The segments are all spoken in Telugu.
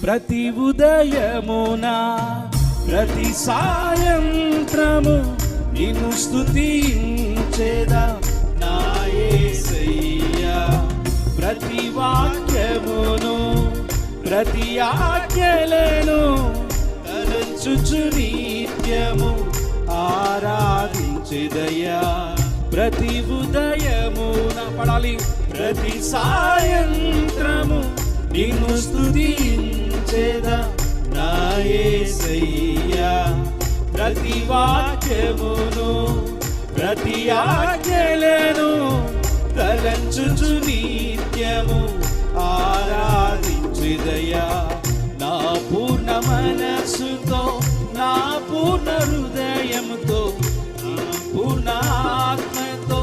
ప్రతి ఉదయమున ప్రతి సాయంత్రము నిన్ను స్తుతించేదా నా యేసయ్యా. ప్రతి వాక్యమును ప్రతి ఆజ్ఞలను తలంచుచు నిత్యము ఆరాధించెదయ్యా. ప్రతి ఉదయమున పడాలి ప్రతి సాయంత్రము నిన్ను స్తుతించెదా నా యేసయ్యా. ప్రతి వాక్యమును ప్రతి ఆజ్ఞలను తలంచుచు నిత్యము ఆరాధించెదయ్యా. నా పూర్ణ మనస్సుతో నా పూర్ణ హృదయముతో నా పూర్ణ ఆత్మతో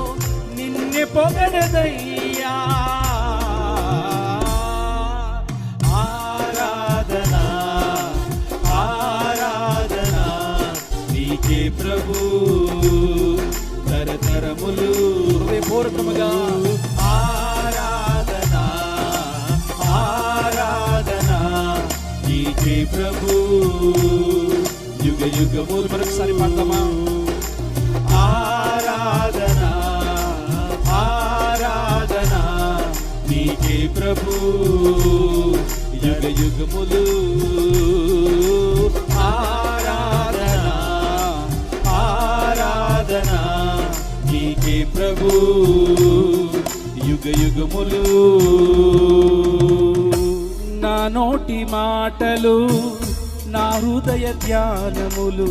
నిన్నే పొగడదయ్యా. ఆరాధన ఆరాధన నీకే ప్రభు తరతరములు హృదయపూర్వకముగా ఆరాధన ఆరాధన నీకే ప్రభు యుగ యుగములు. మరొకసారి పాడతామా? ఆరాధన ఆరాధన నీకే ప్రభు యుగ యుగములు. ఆరాధన ఆరాధన నీకే ప్రభు యుగ యుగములు. నా నోటి మాటలు నా హృదయ ధ్యానములు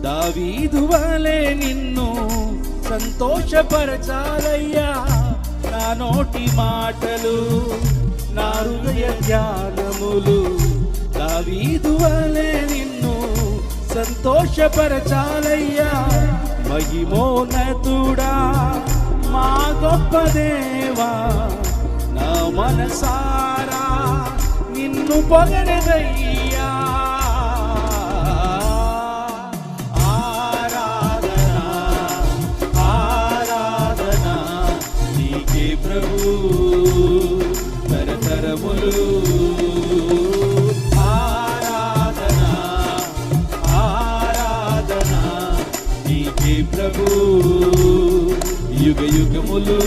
దావీదు వలె నిన్ను సంతోషపరచాలయ్యా. నా నోటి మాటలు నా హృదయ ధ్యానములు దావీదు వలె నిన్ను సంతోషపరచాలయ్యా. మహిమోన్నతుడా మా గొప్ప దేవా నా మనసారా నిన్ను పొగడెదయ్యా. ఆరాధన ఆరాధన నీకే ప్రభు తరతరములు. ఆరాధన ఆరాధన నీకే ప్రభు యుగ యుగములు.